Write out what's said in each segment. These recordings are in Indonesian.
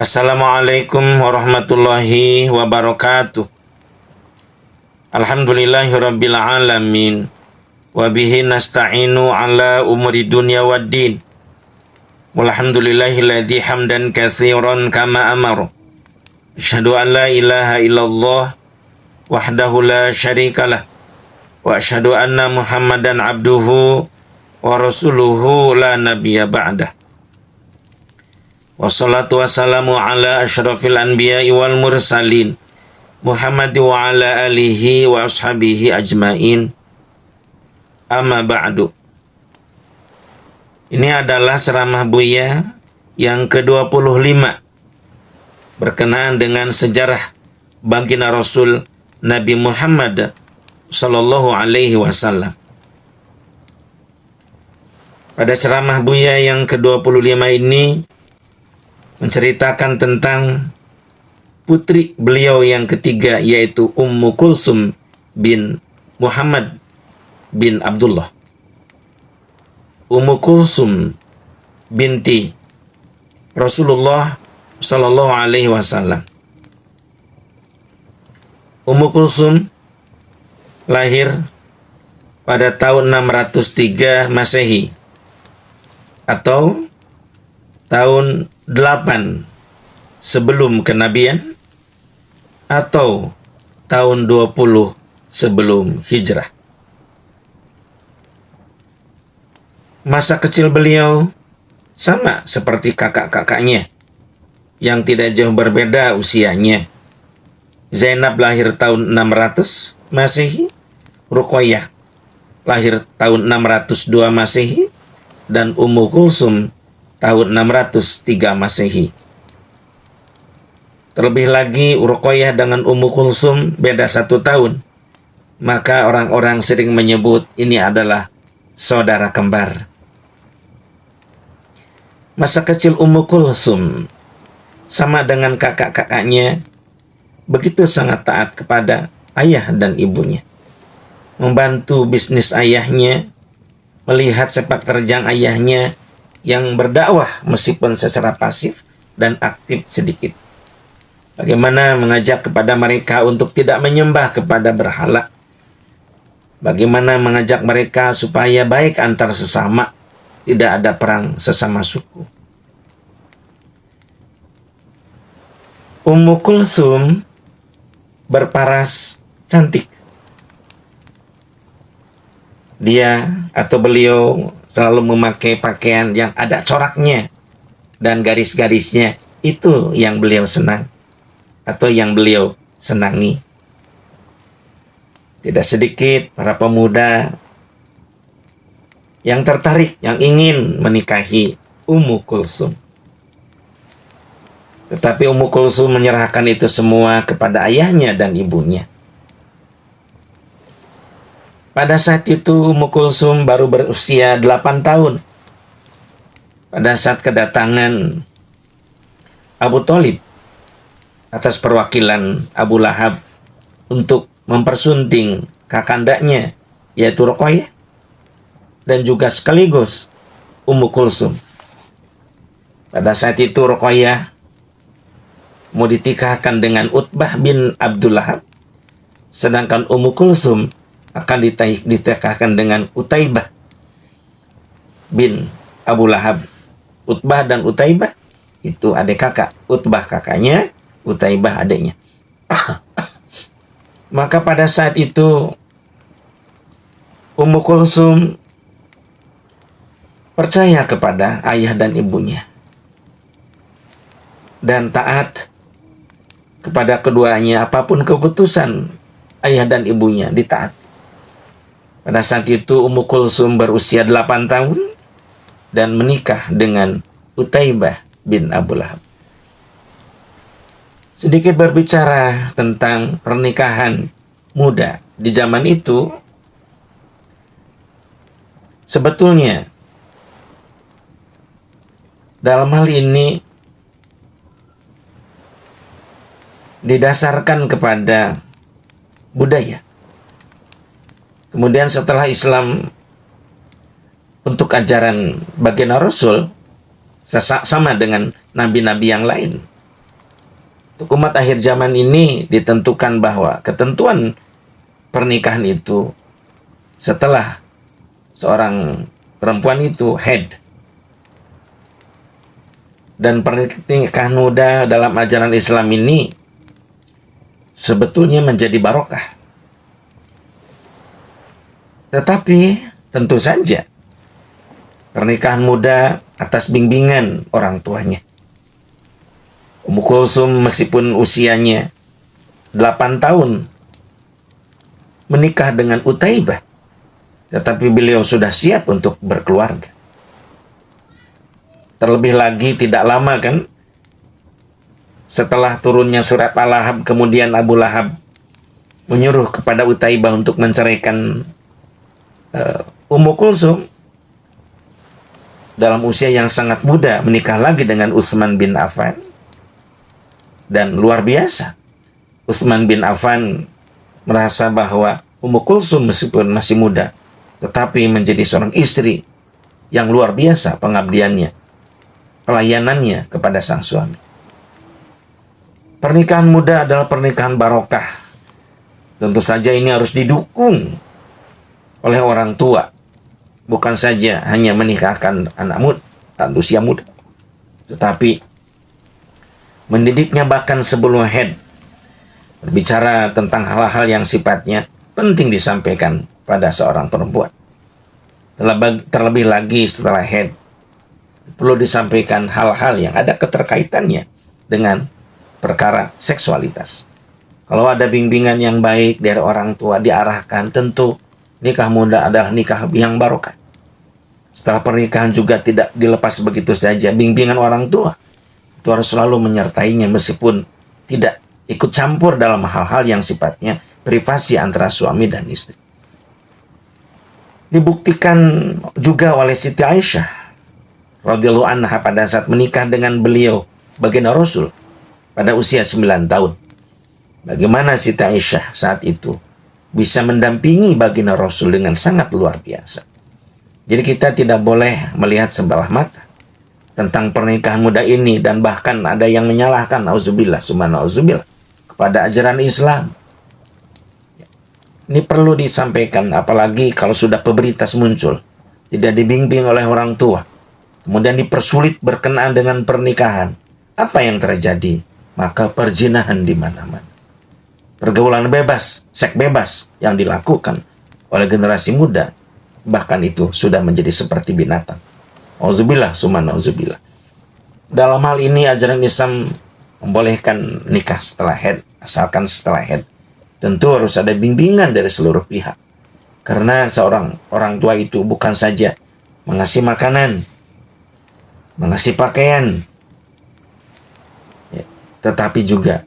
Assalamualaikum warahmatullahi wabarakatuh. Alhamdulillahirabbil alamin. Wa bihi nasta'inu ala umuri dunya waddin. Walhamdulillahilladzi hamdan katsiran kama amara. Asyhadu an la ilaha illallah wahdahu la syarikalah. Wa asyhadu anna Muhammadan abduhu wa rasuluhu la nabiyya ba'dah. Wassalatu wassalamu ala asyrafil anbiya'i wal mursalin Muhammad wa ala alihi wa ashabihi ajmain. Amma ba'du. Ini adalah ceramah Buya yang ke-25 berkenaan dengan sejarah baginda Rasul Nabi Muhammad sallallahu alaihi wasallam. Pada ceramah Buya yang ke-25 ini menceritakan tentang putri beliau yang ketiga, yaitu Ummu Kulsum bin Muhammad bin Abdullah. Ummu Kulsum binti Rasulullah sallallahu alaihi wasallam. Ummu Kulsum lahir pada tahun 603 Masehi atau tahun 8 sebelum kenabian atau tahun 20 sebelum hijrah. Masa kecil beliau sama seperti kakak-kakaknya yang tidak jauh berbeda usianya. Zainab lahir tahun 600 Masehi, Ruqayyah lahir tahun 602 Masehi, dan Ummu Kulsum tahun 603 Masehi. Terlebih lagi Ruqayyah dengan Ummu Kulsum beda 1 tahun. Maka orang-orang sering menyebut ini adalah saudara kembar. Masa kecil Ummu Kulsum sama dengan kakak-kakaknya, begitu sangat taat kepada ayah dan ibunya. Membantu bisnis ayahnya, melihat sepak terjang ayahnya yang berdakwah meskipun secara pasif dan aktif sedikit. Bagaimana mengajak kepada mereka untuk tidak menyembah kepada berhala. Bagaimana mengajak mereka supaya baik antar sesama, tidak ada perang sesama suku. Ummu Kulsum berparas cantik. Dia atau beliau selalu memakai pakaian yang ada coraknya dan garis-garisnya. Itu yang beliau senang atau yang beliau senangi. Tidak sedikit para pemuda yang tertarik, yang ingin menikahi Ummu Kulsum. Tetapi Ummu Kulsum menyerahkan itu semua kepada ayahnya dan ibunya. Pada saat itu Ummu Kulsum baru berusia 8 tahun. Pada saat kedatangan Abu Thalib atas perwakilan Abu Lahab untuk mempersunting kakandanya, yaitu Ruqayyah, dan juga sekaligus Ummu Kulsum. Pada saat itu Ruqayyah mau ditikahkan dengan Utbah bin Abdul Lahab, sedangkan Ummu Kulsum akan ditikahkan dengan Utaibah bin Abu Lahab. Utbah dan Utaibah itu adik kakak. Utbah kakaknya, Utaibah adiknya. Maka pada saat itu Ummu Kulsum percaya kepada ayah dan ibunya dan taat kepada keduanya. Apapun keputusan ayah dan ibunya ditaat. Pada saat itu Ummu Kulsum berusia 8 tahun dan menikah dengan Utaibah bin Abu Lahab. Sedikit berbicara tentang pernikahan muda di zaman itu, sebetulnya dalam hal ini didasarkan kepada budaya. Kemudian setelah Islam untuk ajaran baginda Rasul sama dengan nabi-nabi yang lain. Untuk umat akhir zaman ini ditentukan bahwa ketentuan pernikahan itu setelah seorang perempuan itu haid. Dan pernikahan muda dalam ajaran Islam ini sebetulnya menjadi barokah. Tetapi tentu saja pernikahan muda atas bimbingan orang tuanya. Ummu Kulsum meskipun usianya 8 tahun menikah dengan Utaibah, tetapi beliau sudah siap untuk berkeluarga. Terlebih lagi tidak lama kan, setelah turunnya surat Al-Lahab, kemudian Abu Lahab menyuruh kepada Utaibah untuk menceraikan Ummu Kulsum. Dalam usia yang sangat muda menikah lagi dengan Utsman bin Affan. Dan luar biasa, Utsman bin Affan merasa bahwa Ummu Kulsum meskipun masih muda, tetapi menjadi seorang istri yang luar biasa pengabdiannya, pelayanannya kepada sang suami. Pernikahan muda adalah pernikahan barokah. Tentu saja ini harus didukung oleh orang tua. Bukan saja hanya menikahkan anak muda, usia muda, tetapi mendidiknya bahkan sebelum haid. Berbicara tentang hal-hal yang sifatnya penting disampaikan pada seorang perempuan. Terlebih lagi setelah haid, perlu disampaikan hal-hal yang ada keterkaitannya dengan perkara seksualitas. Kalau ada bimbingan yang baik dari orang tua diarahkan, tentu nikah muda adalah nikah yang barokah. Setelah pernikahan juga tidak dilepas begitu saja. Bimbingan orang tua itu harus selalu menyertainya meskipun tidak ikut campur dalam hal-hal yang sifatnya privasi antara suami dan istri. Dibuktikan juga oleh Siti Aisyah radhiyallahu anha pada saat menikah dengan beliau, baginda Rasul, pada usia 9 tahun. Bagaimana Siti Aisyah saat itu bisa mendampingi baginda Rasul dengan sangat luar biasa. Jadi kita tidak boleh melihat sebelah mata tentang pernikahan muda ini, dan bahkan ada yang menyalahkan, auzubillah summa auzubillah, kepada ajaran Islam. Ini perlu disampaikan, apalagi kalau sudah pubertas muncul, tidak dibimbing oleh orang tua, kemudian dipersulit berkenaan dengan pernikahan. Apa yang terjadi? Maka perzinahan di mana-mana. Pergaulan bebas, seks bebas yang dilakukan oleh generasi muda, bahkan itu sudah menjadi seperti binatang. Auzubillah summa auzubillah. Dalam hal ini ajaran Islam membolehkan nikah setelah haid, asalkan setelah haid. Tentu harus ada bimbingan dari seluruh pihak. Karena seorang orang tua itu bukan saja mengasih makanan, mengasih pakaian, tetapi juga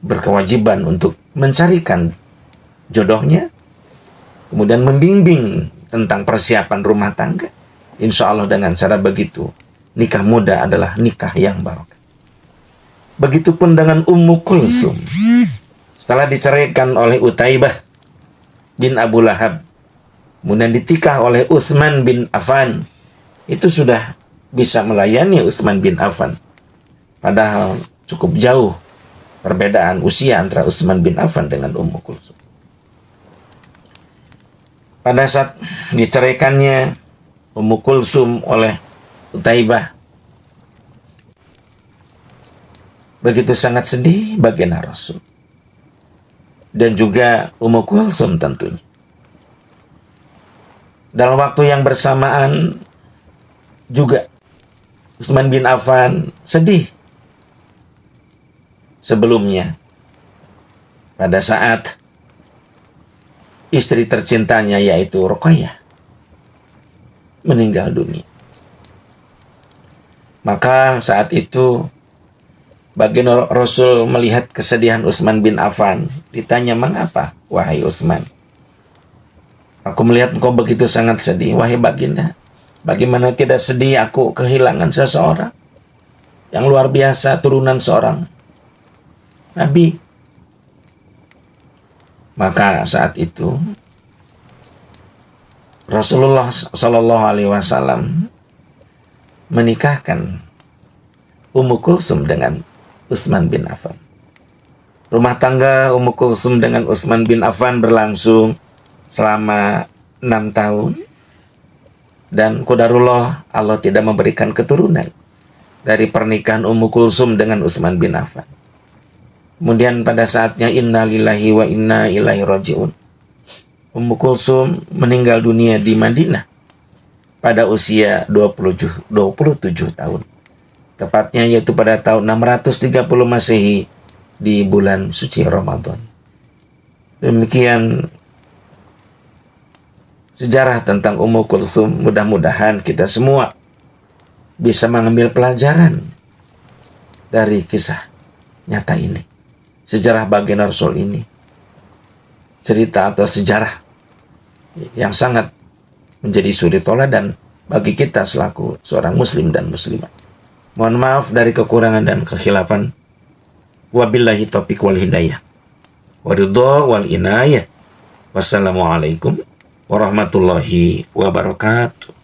berkewajiban untuk mencarikan jodohnya, kemudian membimbing tentang persiapan rumah tangga. Insya Allah dengan cara begitu, nikah muda adalah nikah yang barokah. Begitupun dengan Ummu Kulsum. Setelah diceraikan oleh Utaibah bin Abu Lahab, kemudian ditikah oleh Utsman bin Affan, itu sudah bisa melayani Utsman bin Affan. Padahal cukup jauh perbedaan usia antara Utsman bin Affan dengan Ummu Kulsum. Pada saat diceraikannya Ummu Kulsum oleh Utaibah, begitu sangat sedih baginda Rasul. Dan juga Ummu Kulsum tentunya. Dalam waktu yang bersamaan juga Utsman bin Affan sedih. Sebelumnya, pada saat istri tercintanya yaitu Ruqayyah meninggal dunia. Maka saat itu baginda Rasul melihat kesedihan Utsman bin Affan. Ditanya, "Mengapa, wahai Utsman? Aku melihat engkau begitu sangat sedih." "Wahai baginda, bagaimana tidak sedih aku kehilangan seseorang yang luar biasa, turunan seorang Nabi." Maka saat itu Rasulullah Shallallahu Alaihi Wasallam menikahkan Ummu Kulsum dengan Utsman bin Affan. Rumah tangga Ummu Kulsum dengan Utsman bin Affan berlangsung selama 6 tahun. Dan qadarullah, Allah tidak memberikan keturunan dari pernikahan Ummu Kulsum dengan Utsman bin Affan. Kemudian pada saatnya inna lillahi wa inna ilaihi raji'un, Ummu Kulsum meninggal dunia di Madinah pada usia 27 tahun. Tepatnya yaitu pada tahun 630 Masehi di bulan suci Ramadan. Demikian sejarah tentang Ummu Kulsum. Mudah-mudahan kita semua bisa mengambil pelajaran dari kisah nyata ini. Sejarah baginda Rasul ini. Cerita atau sejarah yang sangat menjadi suri toladan bagi kita selaku seorang muslim dan muslimah. Mohon maaf dari kekurangan dan kekhilafan. Wabillahi taufiq wal hidayah. Waridha wal inayah. Wassalamualaikum warahmatullahi wabarakatuh.